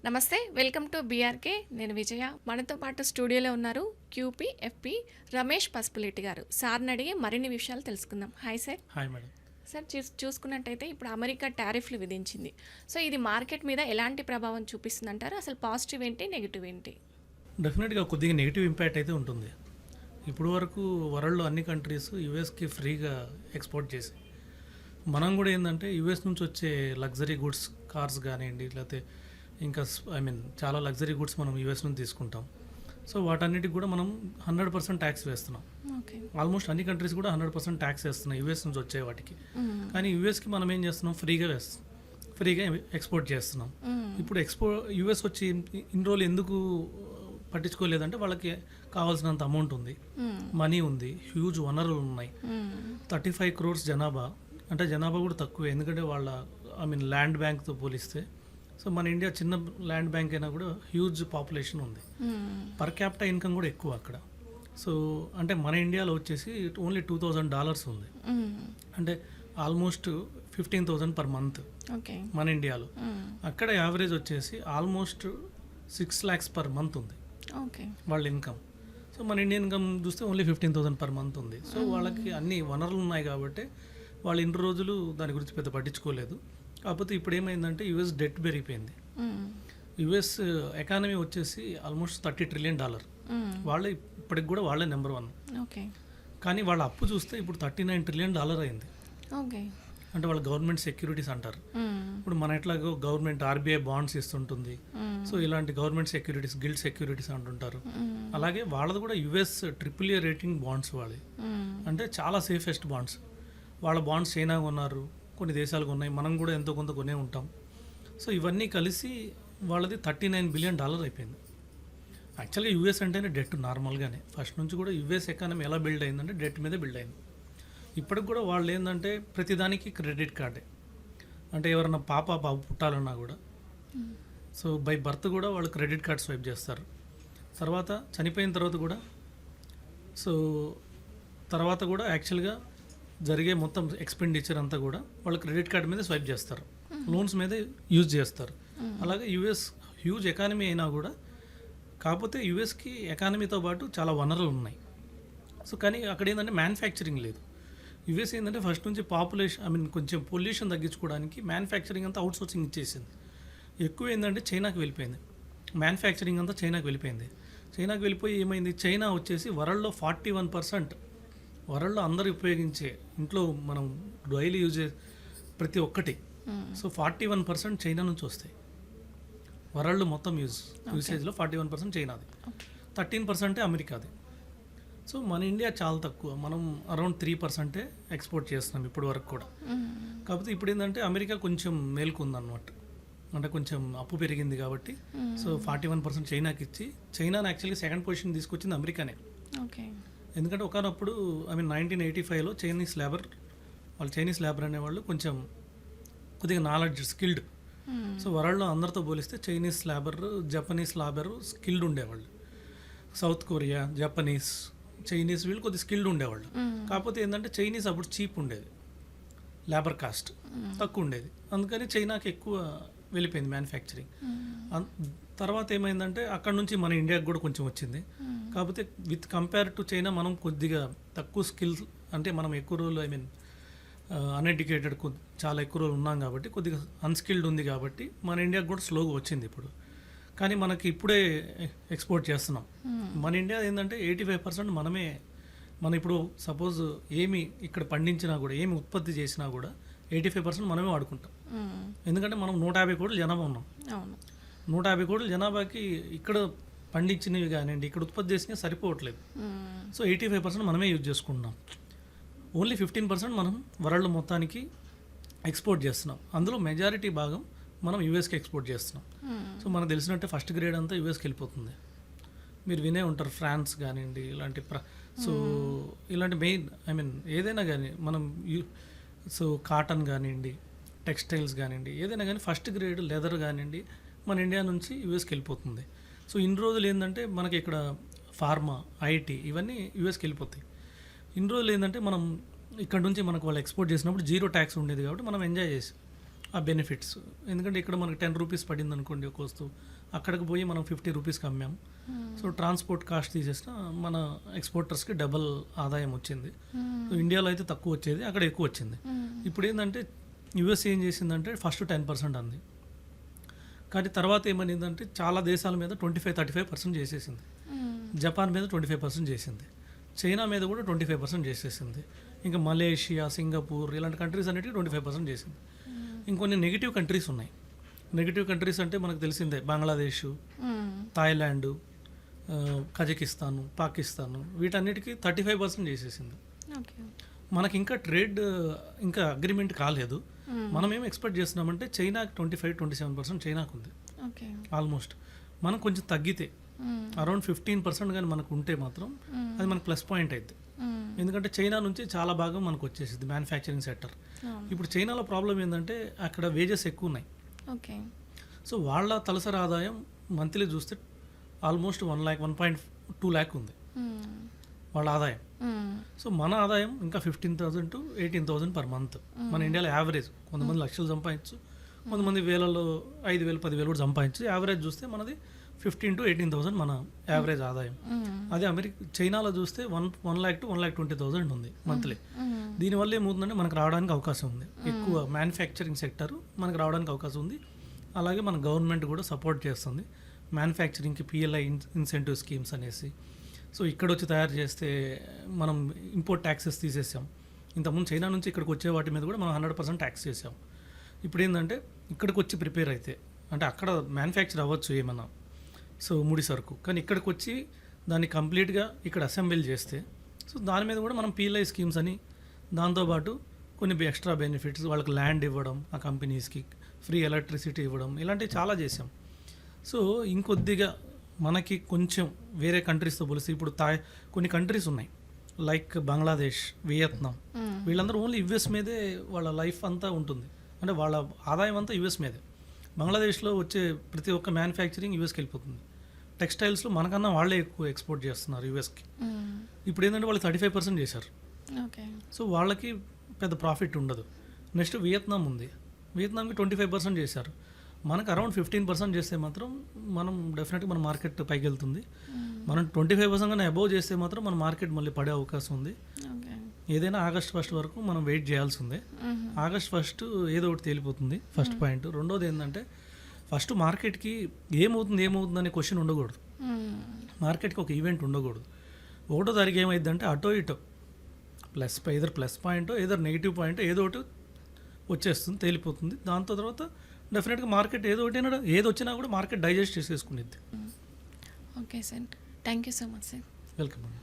నమస్తే, welcome to BRK. నేను విజయ. మనతో పాటు స్టూడియోలో ఉన్నారు క్యూపీ ఎఫ్పి రమేష్ పసుపులెట్టి గారు. సార్ని అడిగి మరిన్ని విషయాలు తెలుసుకుందాం. Hi sir. Hi madam. Sir, చూసుకున్నట్టయితే ఇప్పుడు అమెరికా టారిఫ్లు విధించింది. సో ఇది మార్కెట్ మీద ఎలాంటి ప్రభావం చూపిస్తుంది అంటారు? అసలు పాజిటివ్ ఏంటి, నెగిటివ్ ఏంటి? డెఫినెట్గా కొద్దిగా నెగిటివ్ ఇంపాక్ట్ అయితే ఉంటుంది. ఇప్పుడు వరకు వరల్డ్లో అన్ని కంట్రీస్ యూఎస్కి ఫ్రీగా ఎక్స్పోర్ట్ చేసి, మనం కూడా ఏంటంటే యూఎస్ నుంచి వచ్చే లగ్జరీ గుడ్స్, కార్స్ కానివ్వండి, లేకపోతే ఇంకా చాలా లగ్జరీ గుడ్స్ మనం యూఎస్ నుంచి తీసుకుంటాం. సో వాటన్నిటికి కూడా మనం 100% ట్యాక్స్ వేస్తున్నాం. ఓకే. ఆల్మోస్ట్ అన్ని కంట్రీస్ కూడా 100% ట్యాక్స్ వేస్తున్నాం యూఎస్ నుంచి వచ్చే వాటికి. కానీ యూఎస్కి మనం ఏం చేస్తున్నాం, ఫ్రీగా ఎక్స్పోర్ట్ చేస్తున్నాం. ఇప్పుడు యూఎస్ వచ్చి ఇన్ని రోజులు ఎందుకు పట్టించుకోలేదంటే వాళ్ళకి కావాల్సినంత అమౌంట్ ఉంది, మనీ ఉంది, హ్యూజ్ వనరులు ఉన్నాయి. 35 crores జనాభా, అంటే జనాభా కూడా తక్కువే, ఎందుకంటే వాళ్ళ ల్యాండ్ బ్యాంక్తో పోలిస్తే. సో మన ఇండియా చిన్న ల్యాండ్ బ్యాంక్ అయినా కూడా హ్యూజ్ పాపులేషన్ ఉంది, పర్ క్యాపిటల్ ఇన్కమ్ కూడా ఎక్కువ అక్కడ. సో అంటే మన ఇండియాలో వచ్చేసి ఓన్లీ $2,000 ఉంది, అంటే ఆల్మోస్ట్ 15,000 per month మన ఇండియాలో. అక్కడ యావరేజ్ వచ్చేసి ఆల్మోస్ట్ 6 lakhs per month ఉంది వాళ్ళ ఇన్కమ్. సో మన ఇండియన్ ఇన్కమ్ చూస్తే ఓన్లీ 15,000 per month ఉంది. సో వాళ్ళకి అన్ని వనరులు ఉన్నాయి కాబట్టి వాళ్ళు ఇన్ని రోజులు దాని గురించి పెద్ద పట్టించుకోలేదు. కాకపోతే ఇప్పుడు ఏమైందంటే యుఎస్ డెట్ పెరిగిపోయింది. యుఎస్ ఎకానమీ వచ్చేసి ఆల్మోస్ట్ $30 trillion. వాళ్ళే ఇప్పటికి కూడా వాళ్ళే నెంబర్ 1. కానీ వాళ్ళ అప్పు చూస్తే ఇప్పుడు $39 trillion అయింది. అంటే వాళ్ళ గవర్నమెంట్ సెక్యూరిటీస్ అంటారు. ఇప్పుడు మన ఎట్లాగో గవర్నమెంట్ ఆర్బీఐ బాండ్స్ ఇస్తుంటుంది. సో ఇలాంటి గవర్నమెంట్ సెక్యూరిటీస్, గిల్డ్ సెక్యూరిటీస్ అంటుంటారు. అలాగే వాళ్ళది కూడా యుఎస్ AAA రేటింగ్ బాండ్స్ వాళ్ళే, అంటే చాలా సేఫెస్ట్ బాండ్స్. వాళ్ళ బాండ్స్ చైనా కొన్నారు, కొన్ని దేశాలు ఉన్నాయి, మనం కూడా ఎంతో కొంత కొనే ఉంటాం. సో ఇవన్నీ కలిసి వాళ్ళది $39 billion అయిపోయింది. యాక్చువల్గా యూఎస్ అంటేనే డెట్ నార్మల్గానే, ఫస్ట్ నుంచి కూడా యూఎస్ ఎకానమీ ఎలా బిల్డ్ అయిందంటే డెట్ మీద బిల్డ్ అయింది. ఇప్పటికి కూడా వాళ్ళు ఏంటంటే ప్రతిదానికి క్రెడిట్ కార్డే, అంటే ఎవరన్నా బాబు పుట్టాలన్నా కూడా సో బై బర్త్ కూడా వాళ్ళు క్రెడిట్ కార్డ్ స్వైప్ చేస్తారు. తర్వాత చనిపోయిన తర్వాత కూడా యాక్చువల్గా జరిగే మొత్తం ఎక్స్పెండిచర్ అంతా కూడా వాళ్ళు క్రెడిట్ కార్డ్ మీద స్వైప్ చేస్తారు, లోన్స్ మీద యూజ్ చేస్తారు. అలాగే యూఎస్ హ్యూజ్ ఎకానమీ అయినా కూడా, కాకపోతే యూఎస్కి ఎకానమీతో పాటు చాలా వనరులు ఉన్నాయి. సో కానీ అక్కడ ఏంటంటే మ్యానుఫ్యాక్చరింగ్ లేదు. యుఎస్ ఏంటంటే ఫస్ట్ నుంచి పాపులేషన్ కొంచెం పొల్యూషన్ తగ్గించుకోవడానికి మ్యానుఫ్యాక్చరింగ్ అంతా అవుట్సోర్సింగ్ ఇచ్చేసింది. ఎక్కువ ఏంటంటే చైనాకి వెళ్ళిపోయింది, మ్యానుఫ్యాక్చరింగ్ అంతా చైనాకి వెళ్ళిపోయింది. చైనాకి వెళ్ళిపోయి ఏమైంది, చైనా వచ్చేసి వరల్డ్లో 41%, వరల్డ్లో అందరూ ఉపయోగించే ఇంట్లో మనం డైలీ యూజ్ చేసే ప్రతి ఒక్కటి, సో 41% చైనా నుంచి వస్తాయి. వరల్డ్ మొత్తం యూసేజ్లో 41% చైనాది, 13% అమెరికాది. సో మన ఇండియా చాలా తక్కువ, మనం అరౌండ్ 3% ఎక్స్పోర్ట్ చేస్తున్నాం ఇప్పటి వరకు కూడా. కాకపోతే ఇప్పుడు ఏంటంటే అమెరికా కొంచెం మేల్కొందన్నమాట, అంటే కొంచెం అప్పు పెరిగింది కాబట్టి. సో 41% చైనాకి ఇచ్చి, చైనాని యాక్చువల్గా సెకండ్ పొజిషన్ తీసుకొచ్చింది అమెరికానే. ఎందుకంటే ఒకనప్పుడు 1985లో చైనీస్ లేబర్ అనేవాళ్ళు కొంచెం కొద్దిగా నాలెడ్జ్, స్కిల్డ్. సో వరల్డ్లో అందరితో పోలిస్తే Chinese labour, Japanese labour skilled ఉండేవాళ్ళు. సౌత్ కొరియా, జపనీస్, చైనీస్ వీళ్ళు కొద్దిగా స్కిల్డ్ ఉండేవాళ్ళు. కాకపోతే ఏంటంటే చైనీస్ అప్పుడు చీప్ ఉండేది, లేబర్ కాస్ట్ తక్కువ ఉండేది, అందుకని చైనాకి ఎక్కువ వెళ్ళిపోయింది మ్యానుఫ్యాక్చరింగ్. తర్వాత ఏమైందంటే అక్కడ నుంచి మన ఇండియాకి కూడా కొంచెం వచ్చింది. కాకపోతే విత్ కంపేర్ టు చైనా మనం కొద్దిగా తక్కువ స్కిల్స్, అంటే మనం ఎక్కువ రోజులు అన్ఎడ్యుకేటెడ్ చాలా ఎక్కువ రోజులు ఉన్నాం కాబట్టి కొద్దిగా అన్స్కిల్డ్ ఉంది కాబట్టి మన ఇండియాకి కూడా స్లోగా వచ్చింది ఇప్పుడు. కానీ మనకి ఇప్పుడే ఎక్స్పోర్ట్ చేస్తున్నాం. మన ఇండియా ఏంటంటే 85% మనం ఇప్పుడు సపోజ్ ఏమి ఇక్కడ పండించినా కూడా, ఏమి ఉత్పత్తి చేసినా కూడా 85% మనమే వాడుకుంటాం. ఎందుకంటే మనం 150 కోట్ల జనాభా ఉన్నాం. 150 కోట్ల జనాభాకి ఇక్కడ పండించినవి కానివ్వండి, ఇక్కడ ఉత్పత్తి చేసినవి సరిపోవట్లేదు. సో 85% మనమే యూజ్ చేసుకుంటున్నాం. ఓన్లీ 15% మనం వరల్డ్ మొత్తానికి ఎక్స్పోర్ట్ చేస్తున్నాం. అందులో మెజారిటీ భాగం మనం యూఎస్కి ఎక్స్పోర్ట్ చేస్తున్నాం. సో మనకు తెలిసినట్టే ఫస్ట్ గ్రేడ్ అంతా యూఎస్కి వెళ్ళిపోతుంది. మీరు వినే ఉంటారు, ఫ్రాన్స్ కానివ్వండి, ఇలాంటి సో ఇలాంటి మెయిన్ ఏదైనా కానీ మనం సో కాటన్ కానివ్వండి, టెక్స్టైల్స్ కానివ్వండి, ఏదైనా కానీ ఫస్ట్ గ్రేడ్ లెదర్ కానివ్వండి మన ఇండియా నుంచి యూఎస్కి వెళ్ళిపోతుంది. సో ఇన్ని రోజులు ఏంటంటే మనకి ఇక్కడ ఫార్మా, ఐటీ ఇవన్నీ యూఎస్కి వెళ్ళిపోతాయి. ఇన్ని రోజులు ఏంటంటే మనం ఇక్కడ నుంచి మనకు వాళ్ళు ఎక్స్పోర్ట్ చేసినప్పుడు 0 ట్యాక్స్ ఉండేది కాబట్టి మనం ఎంజాయ్ చేసాం ఆ బెనిఫిట్స్. ఎందుకంటే ఇక్కడ మనకు 10 రూపీస్ పడింది అనుకోండి ఒక వస్తువు, అక్కడికి పోయి మనం 50 రూపీస్కి అమ్మాము. సో ట్రాన్స్పోర్ట్ కాస్ట్ తీసేసిన మన ఎక్స్పోర్టర్స్కి డబల్ ఆదాయం వచ్చింది. సో ఇండియాలో అయితే తక్కువ వచ్చేది, అక్కడ ఎక్కువ వచ్చింది. ఇప్పుడు ఏంటంటే యూఎస్ ఏం చేసిందంటే ఫస్ట్ 10% అంది, కానీ తర్వాత ఏమనిందంటే చాలా దేశాల మీద 25-35% చేసేసింది. జపాన్ మీద 25% చేసింది, చైనా మీద కూడా 25% చేసేసింది, ఇంకా మలేషియా, సింగపూర్ ఇలాంటి కంట్రీస్ అన్నిటికీ 25% చేసింది. ఇంకొన్ని నెగిటివ్ కంట్రీస్ ఉన్నాయి. నెగిటివ్ కంట్రీస్ అంటే మనకు తెలిసిందే, బంగ్లాదేశ్, థాయిలాండ్, కజకిస్తాను, పాకిస్తాను, వీటన్నిటికీ 35% చేసేసింది. ఓకే. మనకి ఇంకా ట్రేడ్ ఇంకా అగ్రిమెంట్ కాలేదు. మనం ఏం ఎక్స్పెక్ట్ చేస్తున్నామంటే చైనాకి 25-27% చైనాకు ఉంది ఓకే. ఆల్మోస్ట్. మనం కొంచెం తగ్గితే అరౌండ్ 15% కానీ మనకు ఉంటే మాత్రం అది మనకు ప్లస్ పాయింట్ అవుతుంది. ఎందుకంటే చైనా నుంచి చాలా భాగం మనకు వచ్చేసింది మ్యానుఫ్యాక్చరింగ్ సెక్టర్. ఇప్పుడు చైనాలో ప్రాబ్లం ఏంటంటే అక్కడ వేజెస్ ఎక్కువ ఉన్నాయి. ఓకే. సో వాళ్ళ తలసరి ఆదాయం మంత్లీ చూస్తే ఆల్మోస్ట్ 1.2 lakh ఉంది వాళ్ళ ఆదాయం. సో మన ఆదాయం ఇంకా 15,000 to 18,000 పర్ మంత్. మన ఇండియాలో యావరేజ్, కొంతమంది లక్షలు సంపాదించు, కొంతమంది వేలలో 5,000, 10,000 కూడా సంపాదించు. యావరేజ్ చూస్తే మనది 15,000 to 18,000 మన యావరేజ్ ఆదాయం. అదే చైనాలో చూస్తే 1 lakh to 1,20,000 ఉంది మంత్లీ. దీనివల్ల ఏమవుతుందంటే మనకు రావడానికి అవకాశం ఉంది, ఎక్కువ మ్యానుఫ్యాక్చరింగ్ సెక్టర్ మనకు రావడానికి అవకాశం ఉంది. అలాగే మన గవర్నమెంట్ కూడా సపోర్ట్ చేస్తుంది మ్యానుఫ్యాక్చరింగ్కి, పిఎల్ఐ ఇన్సెంటివ్ స్కీమ్స్ అనేసి. సో ఇక్కడ వచ్చి తయారు చేస్తే మనం ఇంపోర్ట్ ట్యాక్సెస్ తీసేసాం. ఇంతకుముందు చైనా నుంచి ఇక్కడికి వచ్చే వాటి మీద కూడా మనం 100% ట్యాక్స్ చేసాం. ఇప్పుడు ఏంటంటే ఇక్కడికి వచ్చి ప్రిపేర్ అయితే, అంటే అక్కడ మ్యానుఫ్యాక్చర్ అవ్వచ్చు ఏమన్నా, సో ముడి సరుకు, కానీ ఇక్కడికి వచ్చి దాన్ని కంప్లీట్గా ఇక్కడ అసెంబ్లీ చేస్తే, సో దాని మీద కూడా మనం పిఎల్ఐ స్కీమ్స్ అని, దాంతోపాటు కొన్ని ఎక్స్ట్రా బెనిఫిట్స్, వాళ్ళకి ల్యాండ్ ఇవ్వడం, ఆ కంపెనీస్కి ఫ్రీ ఎలక్ట్రిసిటీ ఇవ్వడం, ఇలాంటివి చాలా చేసాం. సో ఇంకొద్దిగా మనకి కొంచెం వేరే కంట్రీస్తో పోలిస్తే ఇప్పుడు కొన్ని కంట్రీస్ ఉన్నాయి లైక్ బంగ్లాదేశ్, వియత్నాం, వీళ్ళందరూ ఓన్లీ యుఎస్ మీదే వాళ్ళ లైఫ్ అంతా ఉంటుంది. అంటే వాళ్ళ ఆదాయం అంతా యుఎస్ మీదే. బంగ్లాదేశ్లో వచ్చే ప్రతి ఒక్క మ్యానుఫ్యాక్చరింగ్ యుఎస్కి వెళ్ళిపోతుంది. టెక్స్టైల్స్లో మనకన్నా వాళ్ళే ఎక్కువ ఎక్స్పోర్ట్ చేస్తున్నారు యుఎస్కి. ఇప్పుడు ఏంటంటే వాళ్ళు 35% చేశారు. ఓకే. సో వాళ్ళకి పెద్ద ప్రాఫిట్ ఉండదు. నెక్స్ట్ వియత్నాం ఉంది, వియత్నాంకి 25% చేశారు. మనకు అరౌండ్ 15% చేస్తే మాత్రం మనం డెఫినెట్గా మన మార్కెట్ పైకి వెళ్తుంది. మనం 25% కన్నా అబోవ్ చేస్తే మాత్రం మన మార్కెట్ మళ్ళీ పడే అవకాశం ఉంది. ఏదైనా ఆగస్ట్ 1 వరకు మనం వెయిట్ చేయాల్సి ఉంది. ఆగస్ట్ 1 ఏదో ఒకటి తేలిపోతుంది, ఫస్ట్ పాయింట్. రెండోది ఏంటంటే ఫస్ట్ మార్కెట్కి ఏమవుతుంది అనే క్వశ్చన్ ఉండకూడదు. మార్కెట్కి ఒక ఈవెంట్ ఉండకూడదు. 1వ తారీఖు ఏమైందంటే అటో ఇటో ప్లస్ పాయింట్, ఏదో నెగిటివ్ పాయింట్, ఏదో ఒకటి వచ్చేస్తుంది, తేలిపోతుంది. దాంతో తర్వాత డెఫినెట్గా మార్కెట్ ఏది వచ్చినా కూడా మార్కెట్ డైజెస్ట్ చేసేసుకునేది. Okay sir, thank you so much sir. Welcome అండి.